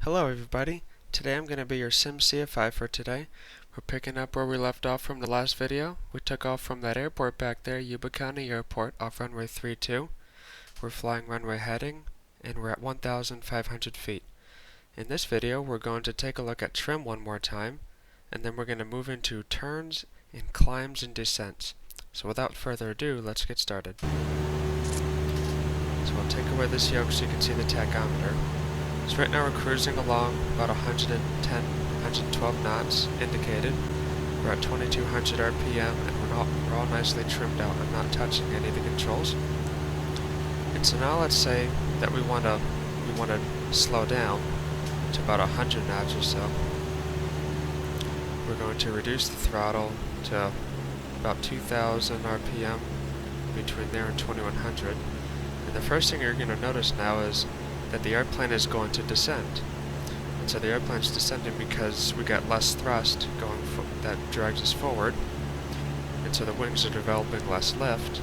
Hello everybody, today I'm going to be your Sim CFI for today. We're picking up where we left off from the last video. We took off from that airport back there, Yuba County Airport, off runway 32. We're flying runway heading, and we're at 1,500 feet. In this video, we're going to take a look at trim one more time, and then we're going to move into turns and climbs and descents. So without further ado, let's get started. So we'll take away this yoke so you can see the tachometer. So right now we're cruising along about 110, 112 knots indicated. We're at 2200 RPM and we're all nicely trimmed out. I'm not touching any of the controls. And so now let's say that we want to slow down to about 100 knots or so. We're going to reduce the throttle to about 2000 RPM between there and 2100. And the first thing you're going to notice now is that the airplane is going to descend. And so the airplane's descending because we got less thrust that drags us forward. And so the wings are developing less lift,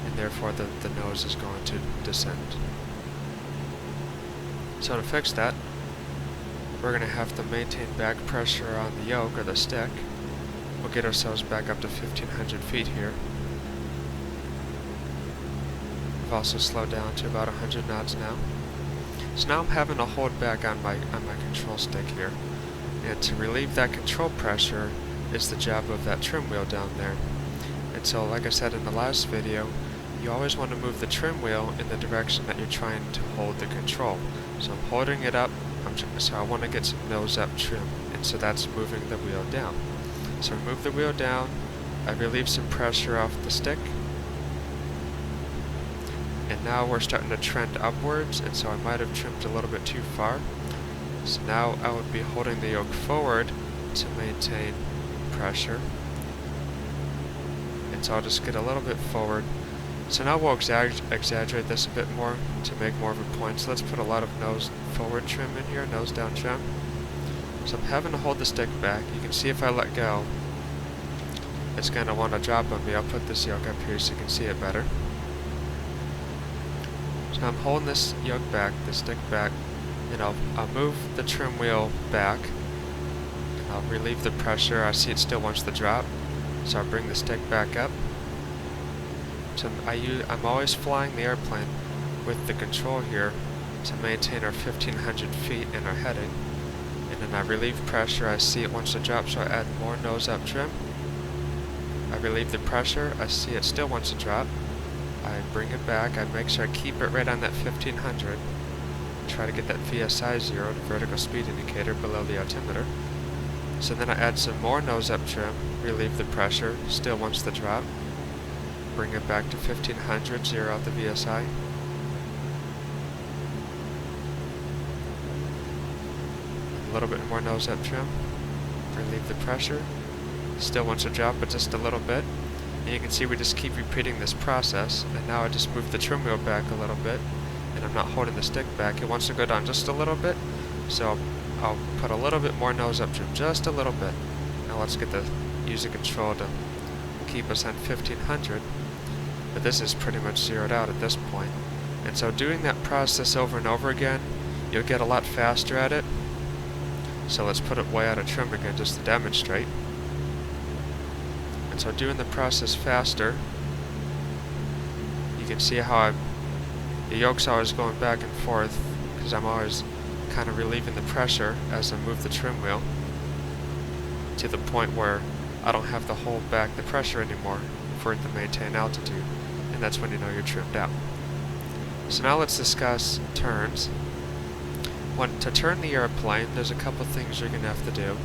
and therefore the nose is going to descend. So to fix that, we're going to have to maintain back pressure on the yoke or the stick. We'll get ourselves back up to 1500 feet here. We've also slowed down to about 100 knots now. So now I'm having to hold back on my control stick here. And to relieve that control pressure is the job of that trim wheel down there. And so like I said in the last video, you always want to move the trim wheel in the direction that you're trying to hold the control. So I'm holding it up, so I want to get some nose up trim, and so that's moving the wheel down. So I move the wheel down, I relieve some pressure off the stick, and now we're starting to trend upwards, and so I might have trimmed a little bit too far. So now I would be holding the yoke forward to maintain pressure. And so I'll just get a little bit forward. So now we'll exaggerate this a bit more to make more of a point. So let's put a lot of nose forward trim in here, nose down trim. So I'm having to hold the stick back. You can see if I let go, it's going to want to drop on me. I'll put this yoke up here so you can see it better. So I'm holding this yoke back, the stick back, and I'll move the trim wheel back, and I'll relieve the pressure. I see it still wants to drop, so I'll bring the stick back up. So I'm always flying the airplane with the control here to maintain our 1500 feet in our heading, and then I relieve pressure. I see it wants to drop, so I add more nose up trim. I relieve the pressure. I see it still wants to drop. I bring it back, I make sure I keep it right on that 1500, try to get that VSI 0, the vertical speed indicator, below the altimeter. So then I add some more nose up trim, relieve the pressure, still wants to drop, bring it back to 1500, 0 out the VSI. A little bit more nose up trim, relieve the pressure, still wants to drop but just a little bit. And you can see we just keep repeating this process, and now I just move the trim wheel back a little bit, and I'm not holding the stick back. It wants to go down just a little bit, so I'll put a little bit more nose up trim, just a little bit. Now let's use the control to keep us on 1500, but this is pretty much zeroed out at this point. And so doing that process over and over again, you'll get a lot faster at it. So let's put it way out of trim again just to demonstrate. And so doing the process faster, you can see how the yoke's always going back and forth because I'm always kind of relieving the pressure as I move the trim wheel to the point where I don't have to hold back the pressure anymore for it to maintain altitude, and that's when you know you're trimmed out. So now let's discuss turns. To turn the airplane, there's a couple things you're going to have to do.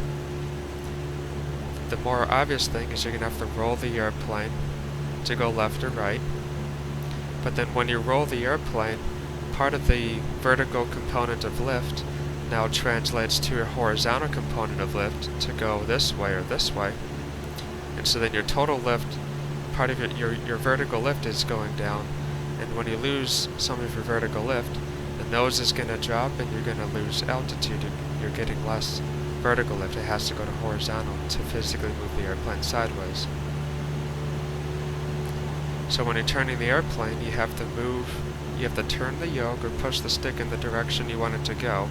The more obvious thing is you're going to have to roll the airplane to go left or right. But then when you roll the airplane, part of the vertical component of lift now translates to a horizontal component of lift to go this way or this way. And so then your total lift, part of your vertical lift is going down. And when you lose some of your vertical lift, the nose is going to drop and you're going to lose altitude. You're getting less vertical lift. It has to go to horizontal to physically move the airplane sideways. So when you're turning the airplane, you have to turn the yoke or push the stick in the direction you want it to go,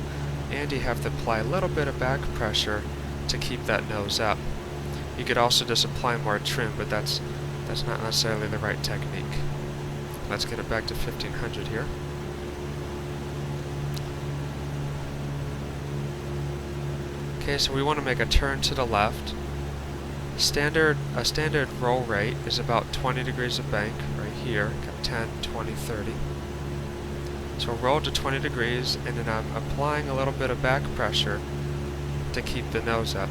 and you have to apply a little bit of back pressure to keep that nose up. You could also just apply more trim, but that's not necessarily the right technique. Let's get it back to 1500 here. Okay, so we want to make a turn to the left. A standard roll rate is about 20 degrees of bank right here. Got 10, 20, 30. So we'll roll to 20 degrees, and then I'm applying a little bit of back pressure to keep the nose up.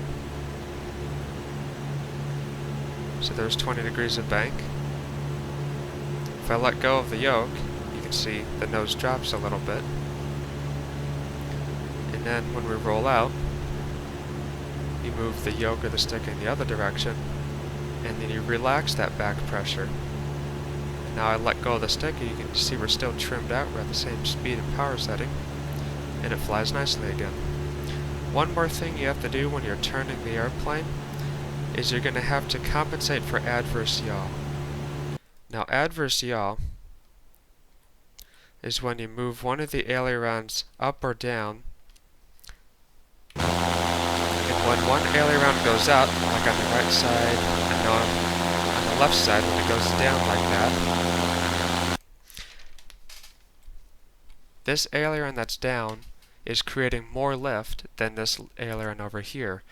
So there's 20 degrees of bank. If I let go of the yoke, you can see the nose drops a little bit. And then when we roll out, you move the yoke or the stick in the other direction, and then you relax that back pressure. And now I let go of the stick, and you can see we're still trimmed out. We're at the same speed and power setting, and it flies nicely again. One more thing you have to do when you're turning the airplane is you're going to have to compensate for adverse yaw. Now, adverse yaw is when you move one of the ailerons up or down. And when one aileron goes up, like on the right side, and on the left side, when it goes down like that, this aileron that's down is creating more lift than this aileron over here.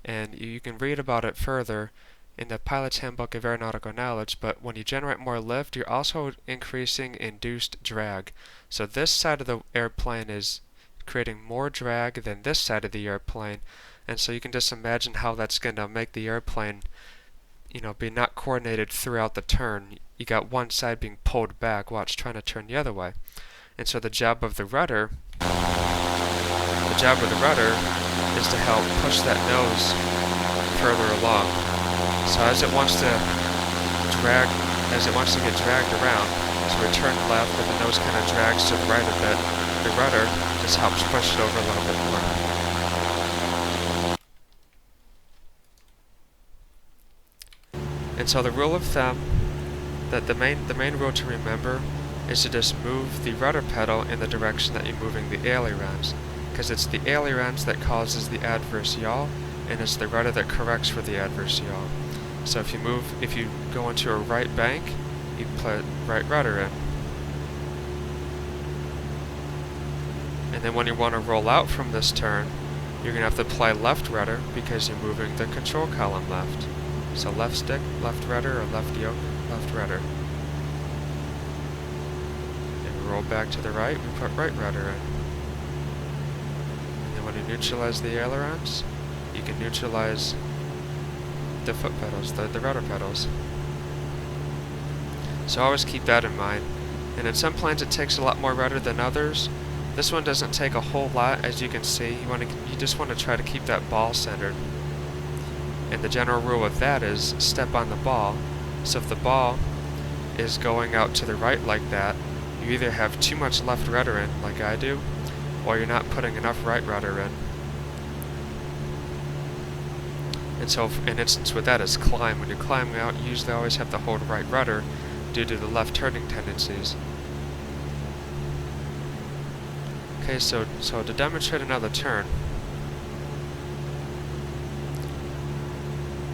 And you can read about it further in the Pilot's Handbook of Aeronautical Knowledge, but when you generate more lift, you're also increasing induced drag. So this side of the airplane is creating more drag than this side of the airplane, and so you can just imagine how that's going to make the airplane, be not coordinated throughout the turn. You got one side being pulled back while it's trying to turn the other way. And so the job of the rudder is to help push that nose further along. So as it wants to get dragged around, so we turn left, but the nose kind of drags to the right a bit. The rudder just helps push it over a little bit more. And so the rule of thumb, that the main rule to remember is to just move the rudder pedal in the direction that you're moving the ailerons, because it's the ailerons that causes the adverse yaw, and it's the rudder that corrects for the adverse yaw. So if you go into a right bank, you put right rudder in. And then when you want to roll out from this turn, you're going to have to apply left rudder because you're moving the control column left. So left stick, left rudder, or left yoke, left rudder. And we roll back to the right, we put right rudder in. And then when you neutralize the ailerons, you can neutralize the foot pedals, the rudder pedals. So always keep that in mind. And in some planes it takes a lot more rudder than others. This one doesn't take a whole lot, as you can see. You just want to try to keep that ball centered. And the general rule with that is step on the ball. So if the ball is going out to the right like that, you either have too much left rudder in, like I do, or you're not putting enough right rudder in. And so an instance with that is climb. When you're climbing out, you usually always have to hold right rudder due to the left turning tendencies. Okay, so to demonstrate another turn,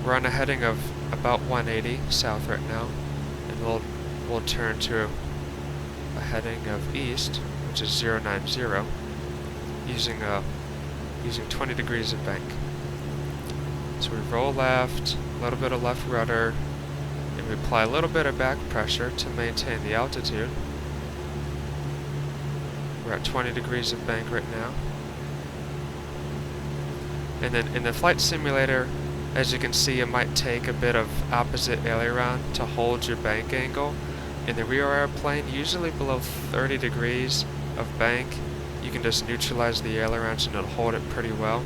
we're on a heading of about 180 south right now, and we'll turn to a heading of east, which is 090, using 20 degrees of bank. So we roll left, a little bit of left rudder, and we apply a little bit of back pressure to maintain the altitude. We're at 20 degrees of bank right now. And then in the flight simulator, as you can see, it might take a bit of opposite aileron to hold your bank angle. In the rear airplane, usually below 30 degrees of bank, you can just neutralize the ailerons and it'll hold it pretty well.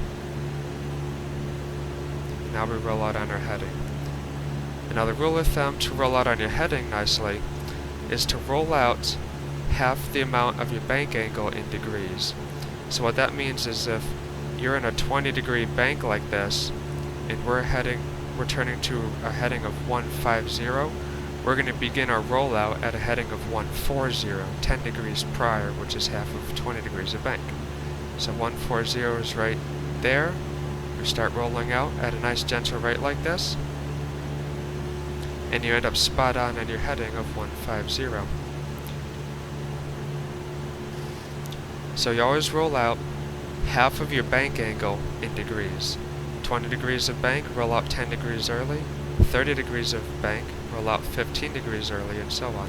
Now we roll out on our heading. And now the rule of thumb to roll out on your heading nicely is to roll out half the amount of your bank angle in degrees. So what that means is if you're in a 20-degree bank like this, and we're turning to a heading of 150, we're going to begin our rollout at a heading of 140, 10 degrees prior, which is half of 20 degrees of bank. So 140 is right there. We start rolling out at a nice gentle rate like this, and you end up spot on your heading of 150. So you always roll out half of your bank angle in degrees. 20 degrees of bank, roll out 10 degrees early. 30 degrees of bank, roll out 15 degrees early, and so on.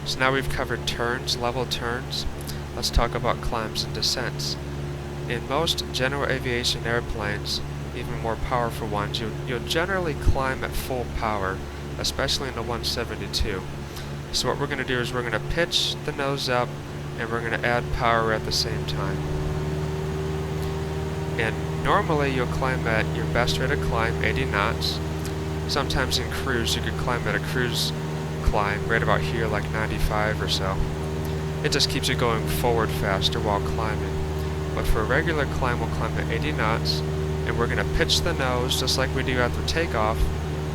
So now we've covered turns, level turns. Let's talk about climbs and descents. In most general aviation airplanes, even more powerful ones, you'll generally climb at full power, especially in the 172. So what we're going to do is we're going to pitch the nose up, and we're going to add power at the same time. And normally you'll climb at your best rate of climb, 80 knots. Sometimes in cruise you could climb at a cruise climb right about here, like 95 or so. It just keeps you going forward faster while climbing. But for a regular climb, we'll climb at 80 knots, and we're going to pitch the nose just like we do after takeoff,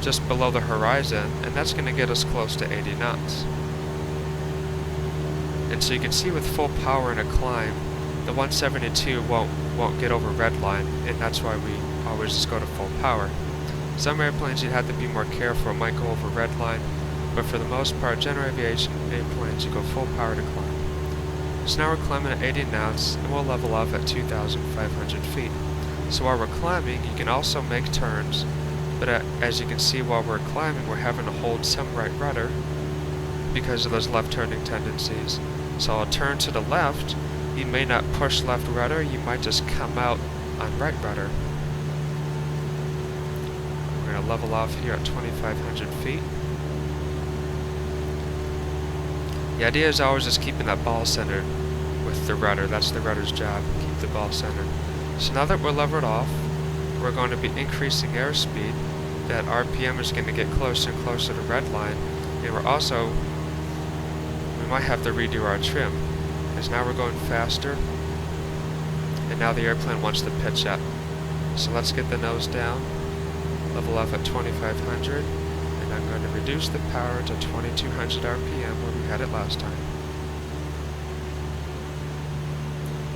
just below the horizon, and that's going to get us close to 80 knots. And so you can see with full power in a climb, the 172 won't get over red line, and that's why we always just go to full power. Some airplanes you'd have to be more careful, might go over red line, but for the most part, general aviation airplanes you go full power to climb. So now we're climbing at 80 knots, and we'll level off at 2,500 feet. So while we're climbing, you can also make turns, but as you can see while we're climbing, we're having to hold some right rudder because of those left turning tendencies. So I'll turn to the left, you may not push left rudder, you might just come out on right rudder. We're going to level off here at 2,500 feet. The idea is always just keeping that ball centered with the rudder. That's the rudder's job, keep the ball centered. So now that we're leveled off, we're going to be increasing airspeed. That RPM is going to get closer and closer to red line, and we might have to redo our trim, because now we're going faster, and now the airplane wants to pitch up. So let's get the nose down, level off at 2,500, and I'm going to reduce the power to 2,200 RPM where we had it last time.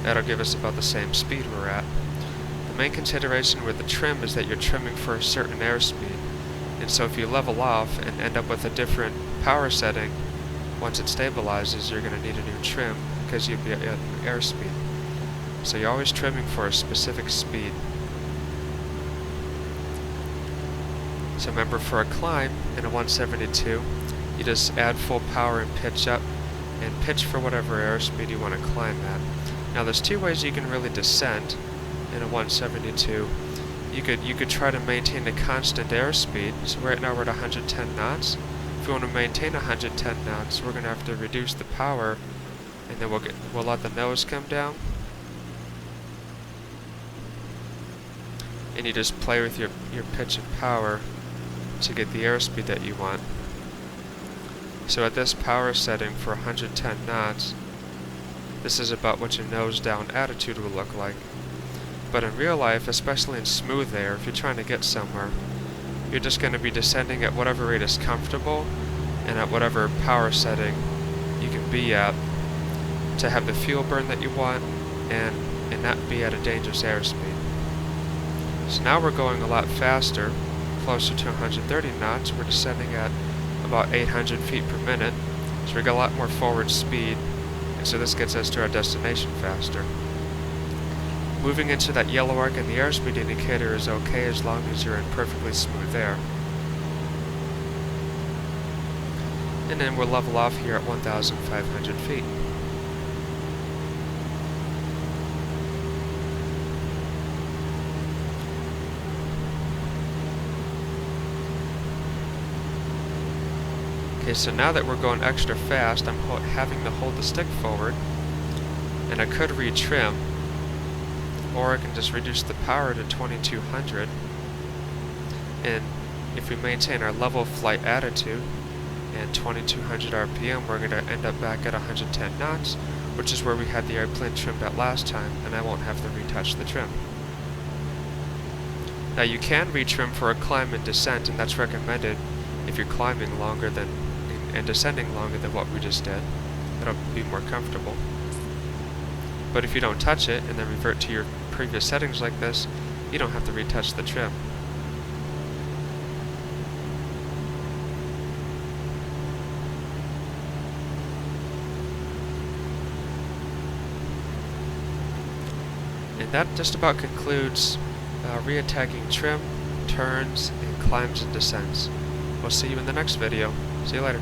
That'll give us about the same speed we're at. The main consideration with the trim is that you're trimming for a certain airspeed, and so if you level off and end up with a different power setting, once it stabilizes, you're going to need a new trim because you'll be at an airspeed. So you're always trimming for a specific speed. So remember, for a climb in a 172, you just add full power and pitch up, and pitch for whatever airspeed you want to climb at. Now there's two ways you can really descend in a 172. You could try to maintain a constant airspeed. So right now we're at 110 knots. If we want to maintain 110 knots, we're going to have to reduce the power, and then we'll let the nose come down. And you just play with your pitch and power to get the airspeed that you want. So at this power setting for 110 knots, this is about what your nose down attitude will look like. But in real life, especially in smooth air, if you're trying to get somewhere, you're just going to be descending at whatever rate is comfortable and at whatever power setting you can be at to have the fuel burn that you want and not be at a dangerous airspeed. So now we're going a lot faster, closer to 130 knots. We're descending at about 800 feet per minute, so we got a lot more forward speed, and so this gets us to our destination faster. Moving into that yellow arc in the airspeed indicator is okay as long as you're in perfectly smooth air. And then we'll level off here at 1,500 feet. Okay, so now that we're going extra fast, I'm having to hold the stick forward, and I could retrim, or I can just reduce the power to 2,200, and if we maintain our level flight attitude and 2,200 RPM, we're going to end up back at 110 knots, which is where we had the airplane trimmed at last time, and I won't have to retouch the trim. Now you can retrim for a climb and descent, and that's recommended if you're climbing longer than and descending longer than what we just did. That'll be more comfortable. But if you don't touch it and then revert to your previous settings like this, you don't have to retouch the trim. And that just about concludes reattacking trim, turns, and climbs and descents. We'll see you in the next video. See you later.